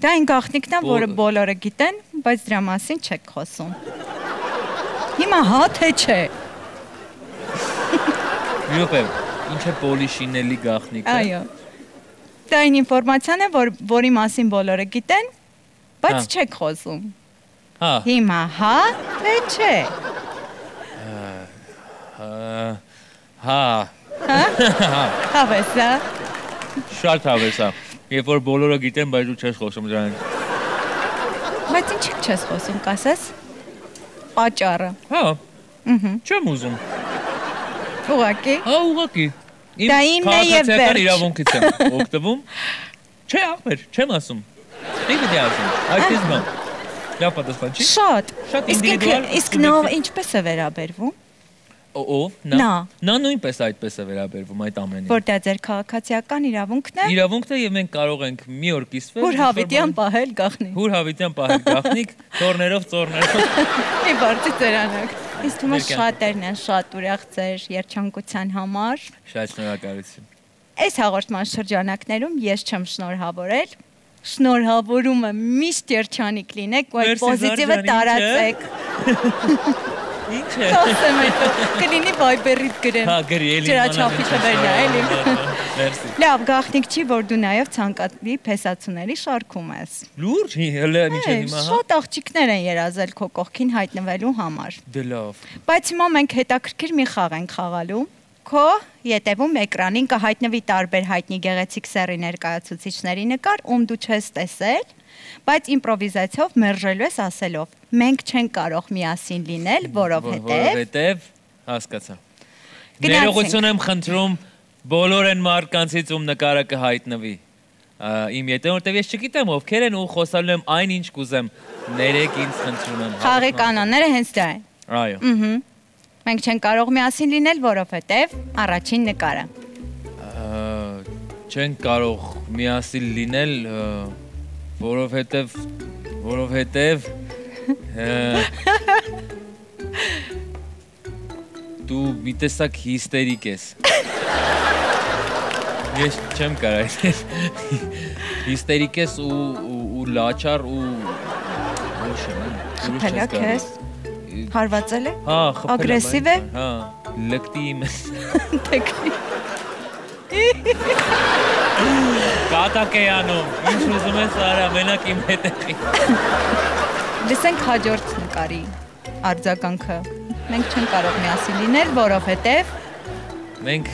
Դա այն գաղտնիքն է, որը բոլորը գիտեն, բայց դրա մասին չեք խոսում։ Հիմա հա թե չէ։ Յոպե, ինչ է պոլիշինելի գաղտնիքը։ Այո։ Դա այն ինֆորմացիան է, որի մասին բոլորը գիտեն, բայց չեք խոսում։ Հիմա հա թե չէ։ Հա։ Հավես է։ Շատ հավես է։ Երբ որ բոլորը գիտեն, բայց դու չես խոսում դրանից։ Բայց ինչ չես խոսում, կասես։ Պատճառը։ Հա։ Չեմ ուզում։ Ուղղակի։ Հա, ուղղակի։ Դա իմն է և վերջ։ Իրավունքից եմ օգտվում։ Չէ, ախպեր, չեմ ասում։ Ինչ պետք է ասում։ Այսպես բան։ Լավ պատասխան չի։ Շատ։ Շատ ինդիվիդուալ։ Իսկ նա ինչպես է վերաբերվում։ Ով։ Նա նույնպես այդպես է վերաբերվում այդ ամենին։ Որ դա ձեր քաղաքացիական իրավունքն է։ Իրավունքն է և մենք կարող ենք մի օր կիսվել։ Հուրհավիտյան պահել գաղտնիք։ Հուրհավիտյան պահել գաղտնիք, թորներով, ծորներով։ Մի բարձի ծերանակ։ Ինձ թվում է շատերն են շատ ուրախ ձեր երջանկության համար։ Շատ շնորհակալություն։ Այս հաղորդման շրջանակներում ես չեմ շնորհավորել։ Շնորհավորում եմ միշտ երջանիկ լինեք ու այդ պոզիտիվը տարածեք։ Ինչ է։ Խոսեմ հետո, կլինի Viber-ից գրեմ։ Հա, գրի էլի։ Ջրաչափի թվերն է, էլի։ Մերսի։ Լավ, գաղտնիք չի, որ դու նաև ցանկալի փեսացուների շարքում ես։ Լուրջ, հələ միջև հիմա, հա։ Շատ աղջիկներ են երազել քո կողքին հայտնվելու համար։ Դե լավ։ Բայց հիմա մենք հետաքրքիր մի խաղ ենք խաղալու։ Քո ետևում էկրանին կհայտնվի տարբեր հայտնի գեղեցիկ սեռի ներկայացուցիչների նկար, ում դու չես տեսել, բայց իմպրովիզացիով մերժելու ես ասելով. մենք չենք կարող միասին լինել, որովհետև հասկացա։ Ներողություն եմ խնդրում բոլոր այն մարդկանցից, ում նկարը կհայտնվի։ Իմ ետևում, որտեվ ես չգիտեմ ովքեր են ու խոսալու եմ այնինչ կուզեմ, ներեք ինձ խնդրում եմ։ Խաղի կանոնները հենց դա են։ Այո։ Մենք չենք կարող միասին լինել, որովհետև առաջին նկարը։ Չենք կարող միասին լինել, որովհետև դու մի տեսակ հիստերիկ ես։ Ես չեմ կարող։ Հիստերիկ ես ու լաչար ու խփելակ ես։ Հարվածել է։ Հա, խփել եմ։ Ագրեսիվ է։ Հա, լկտի իմ։ Տեքնի։ Կատակ է անում, ինչ ուզում ես արա, մենակ իմ հետևի։ Լսենք հաջորդ նկարի արձագանքը։ Մենք չենք կարող միասին լինել, որովհետև Մենք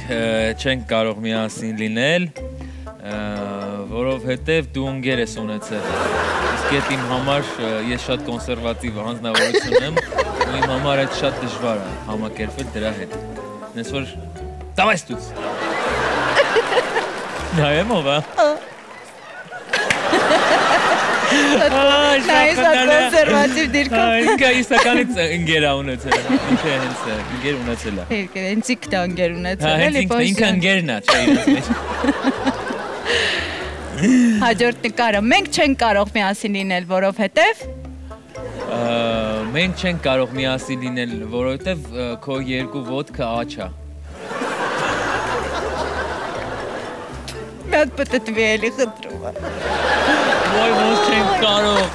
չենք կարող միասին լինել, որովհետև դու ընկեր ես ունեցել։ Իսկ այդ իմ համար ես շատ կոնսերվատիվ անձնավորություն եմ, ու իմ համար այդ շատ դժվար է համակերպվել դրա հետ։ Նես որ Давай ստուց։ Նայեմ ով է։ Նայես կոնսերվատիվ դիրքով։ Ինքը իսականից ընկեր է ունեցել։ Ինքը հենց ընկեր ունեցել է։ Հենց ինքն է ընկեր ունեցել, էլի Ինքը ընկերն է, չէ՞ իրենց մեջ։ Հաջորդ նկարը մենք չենք կարող միասին լինել, որովհետև մենք չենք կարող միասին լինել, որովհետև քո երկու ոտքը աչ է։ Մեծ պտտվի էլի խնդրում է։ Ոյ ոնց չենք կարող։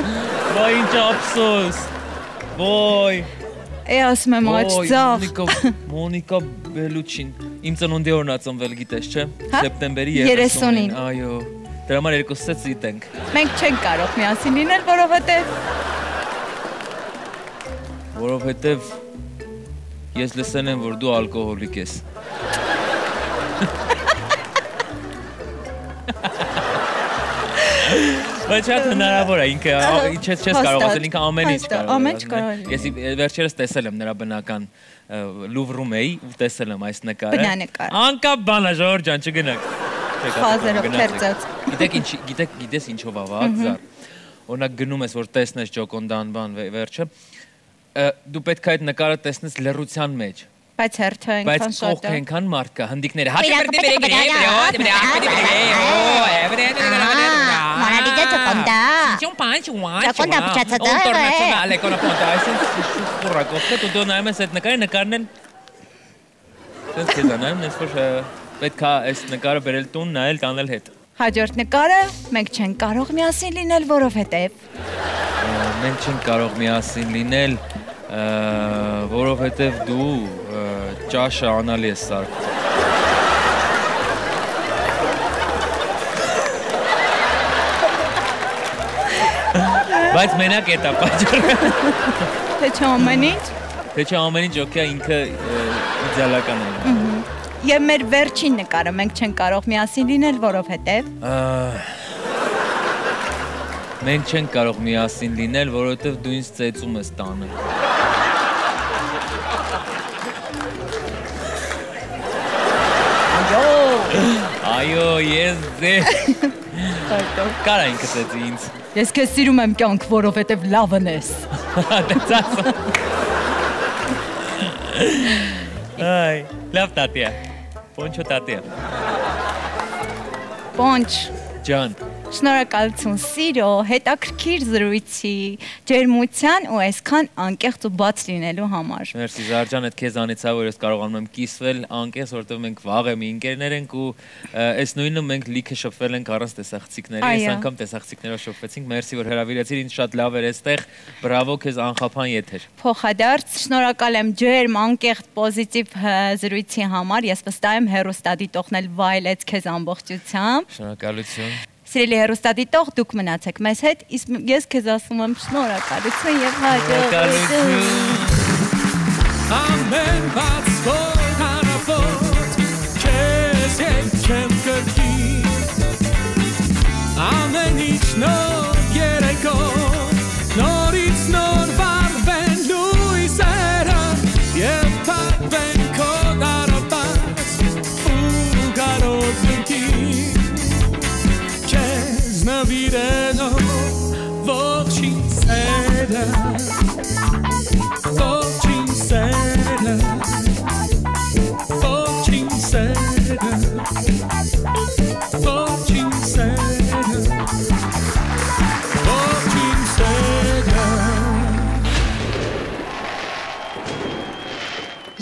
Ոյ ինչ ափսոս։ Ոյ։ Ասում եմ աչ ծաղ։ Մոնիկա Բելուչին։ Իմ ծնունդի օրն ա ծնվել, գիտես, չէ՞։ Սեպտեմբերի 30-ին։ Այո։ Դրա համար երկուսս զիտենք։ Մենք չենք կարող միասին լինել, որովհետև ես լսել եմ, որ դու ալկոհոլիկ ես։ Բայց շատ հնարավոր է, ինքը չես կարող ասել, ինքը ամեն ինչ կարող է։ Ամեն ինչ կարող է։ Ես վերջերս տեսել եմ նրա բնական Լուվրում էի ու տեսել եմ այս նկարը։ Բնանկար։ Անկապ բան է, Ժորժ ջան, չգնաք։ Խազերով քերծած։ Գիտես ինչով է վատ զար։ Օրինակ գնում ես, որ տեսնես Ջոկոնդան բան վերջը, դու պետք է այդ նկարը տեսնես լռության մեջ։ Բայց հերթը այնքան Բայց շատ կողք է։ այնքան մարդ կա, հնդիկները։ Maravilla Ջոկոնդա։ Ջոկոնդա փչացած է։ Դու նայում ես այդ նկարն են։ Դες կեզանայում, ես որ պետք է այս նկարը բերել տուն, նայել, տանել հետ։ Հաջորդ նկարը մենք չենք կարող միասին լինել, որովհետև Մենք չենք կարող միասին լինել, որովհետև դու ճաշը անալի ես սարքում։ Բայց մենակ էտ է պատճառը։ Թե չէ ամեն ինչ։ Թե չէ ամեն ինչ օքեյ ինքը իդեալական է։ Եվ մեր վերջին նկարը մենք չենք կարող միասին լինել, որովհետև Մենք չենք կարող միասին լինել, որովհետև դու ինձ ծեծում ես տանը։ Այո, ես ձեզ։ Կարա ինքը ծեծի ինձ։ Ես քեզ սիրում եմ կյանք, որովհետև լավն ես։ Դեցած։ Այ, լավ տատի է։ Պոնչո տատի է։ Պոնչ։ Ջան, Շնորհակալություն սիրո, հետաքրքիր զրույցի, ջերմության ու այսքան անկեղծ ու բաց լինելու համար։ Մերսի Զարջան, այդ քեզանից է, որ ես կարողանում եմ կիսվել անկեղծ, որովհետև մենք վաղ մի ընկերներ ենք ու այս նույնը մենք լիքը շփվել ենք առանց տեսախցիկների, այս անգամ տեսախցիկներով շփվեցինք։ Մերսի, որ հրավիրեցիր, ինձ շատ լավ էր այստեղ։ Բրավո քեզ, անխափան եթեր։ Փոխադարձ շնորհակալ եմ ջերմ, անկեղծ, պոզիտիվ զրույցի համար։ Ես վստահ եմ հեռուստադիտողն էլ վայելեց քեզ ամբողջությամբ։ Շնորհակալություն։ Սիրելի հեռուստադիտող, դուք մնացեք մեզ հետ, իսկ ես քեզ ասում եմ շնորհակալություն եւ հաջողություն։ Ամեն բաց հնարավոր քեզ եմ կրկի ամեն ինչ նոր երեկո նորից նոր վարվեն լույսերը եւ փակվեն քո դարապաց ու կարոտ կրկի քեզ նվիրելով ողջին սերը ողջին սերը ողջին սերը ողջին սերը ողջին սերը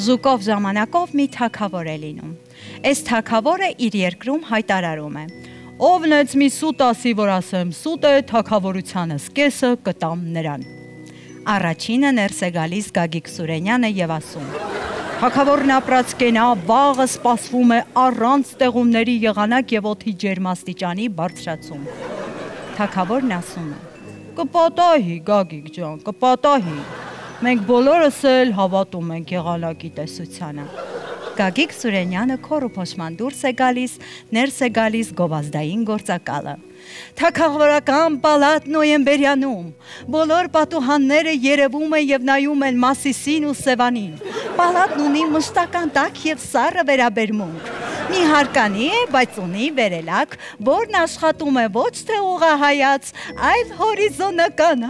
Զուկով ժամանակով մի թագավոր է լինում։ Այս թագավորը իր երկրում հայտարարում է. Ով նեց մի սուտ ասի, որ ասեմ սուտ է, թագավորությանս կեսը կտամ նրան։ Առաջինը ներս է գալիս Գագիկ Սուրենյանը եւ ասում. Թագավորն ապրած կենա, վաղը սպասվում է առանց տեղումների եղանակ եւ օդի ջերմաստիճանի բարձրացում։ Թագավորն ասում է. Կպատահի, Գագիկ ջան, կպատահի։ Մենք բոլորս էլ հավատում ենք եղանակի տեսությանը։ Գագիկ Սուրենյանը քորը փոշման դուրս է գալիս, ներս է գալիս գովազդային գործակալը։ Թագավորական պալատ նոյեմբերյանում, բոլոր պատուհանները երևում են եւ նայում են Մասիսին ու Սևանին։ Պալատն ունի մշտական տաք եւ սառը վերաբերմունք։ Մի հարկանի է, բայց ունի վերելակ, որն աշխատում է ոչ թե ուղղահայաց, այլ հորիզոնական։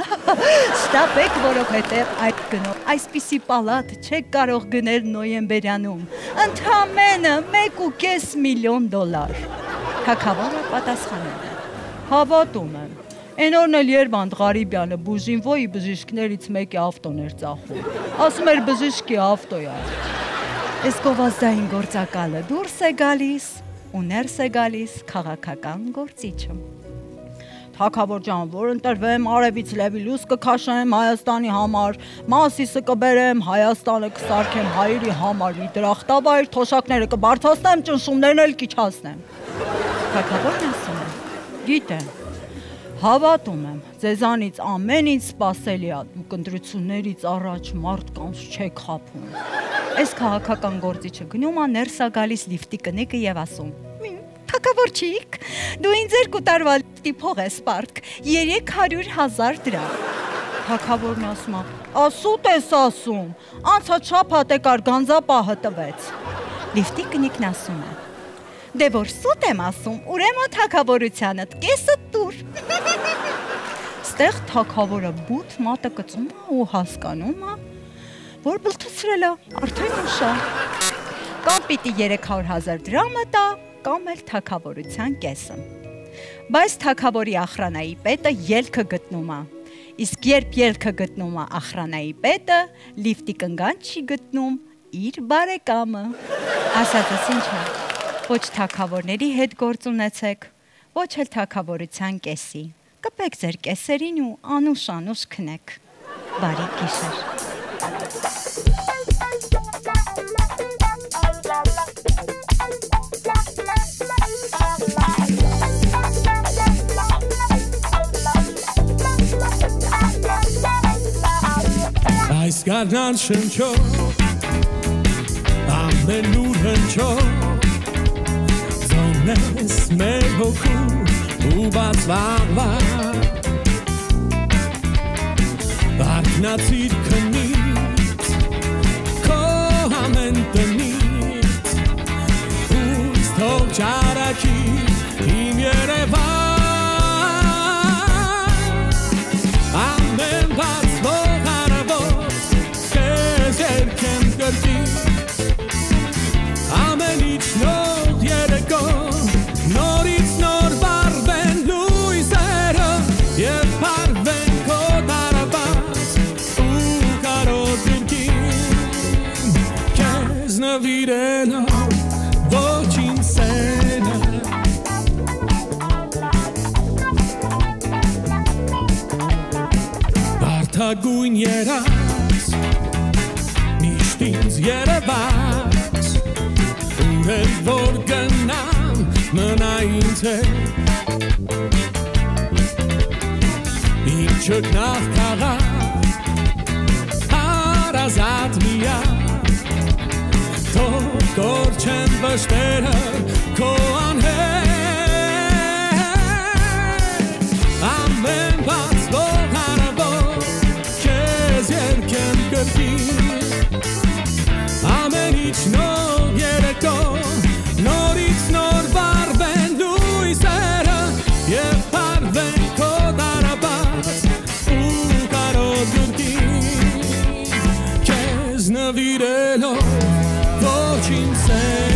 Շտապեք, որովհետև այդ գնով այսպիսի պալատ չեք կարող գնել նոյեմբերյանում։ Ընդամենը $1.5 միլիոն։ Թագավորը պատասխանել է. Հավատում եմ։ Այն օրն էլ Երվանդ Ղարիբյանը Բուժինվոյի բժիշկներից մեկի ավտոն էր ծախում։ Ասում էր բժիշկի ավտոյա։ Այս գովազդային գործակալը դուրս է գալիս ու ներս է գալիս քաղաքական գործիչը։ Թագավոր ջան, որ ընտրվեմ, արևից լեւի լույս կքաշեմ Հայաստանի համար, Մասիսը կբերեմ, Հայաստանը կսարքեմ հայերի համար, մի դրախտավայր, թոշակները կբարձրացնեմ, ճնշումներն էլ կիչացնեմ։ Թագավորն ասում է. Գիտեմ, հավատում եմ, ձեզանից ամեն ինչ սպասելի է, դուք ընտրություններից առաջ մարդկանց չեք խաբում։ Այս քաղաքական գործիչը գնում է ներս է գալիս լիֆտի կնիկը եւ ասում. Թագավորչիկ, դու ինձ 2 տարվա լիֆտի փող ես պարտք, 300,000 դրամ։ Թագավորն ասում է. Ասուտ ես ասում, անցած շաբաթ եկար գանձապահը տվեց։ Լիֆտի կնիկն ասում է. Դե որ սուտ եմ ասում, ուրեմն թագավորությանդ կեսը տուր։ Ստեղ թագավորը բութ մատը կծում ու հասկանում է, որ բլթացրել է արդեն ուշա։ Կամ պիտի 300,000 դրամը տա, կամ էլ թագավորության կեսը։ Բայց թագավորի ախրանայի պետը ելքը գտնում է։ Իսկ երբ ելքը գտնում է ախրանայի պետը, լիֆտի կնգան չի գտնում իր բարեկամը։ Ասածս ինչ է։ Ոչ թագավորների հետ գործ ունեցեք, ոչ էլ թագավորության կեսի։ Կպեք ձեր կեսերին ու անուշ քնեք։ Բարի գիշեր։ Այս գարնան շնչո, ամեն ուր հնչո, զոնես մեր հոգու ու բացվաղվա, Արտնացիր քնից, քո ամեն տնից, ուս թող ճարակի իմ Երևան, ամեն բացվող արևոտ, քեզ երգեմ կրկի, ամեն ինչ նոր երեկո, նորից նոր վարվեն լույս նվիրելով ոչինչ սերը Բարդագույն երաց միշտ ինձ երևաց Ուր էլ որ գնամ մնա ինձ Իմ չկնավ քաղաք Հարազատ միակ Թող կոր չեն վշտերը քո անհետ Ամեն բաց որ հարավոր քեզ երկեմ կրկին Ամեն ինչ նոր երեկո նորից նոր վարվեն լույսերը և վարվեն քո դարաբաց ու կարոտ գրկին Քեզ նվիրելով Watching say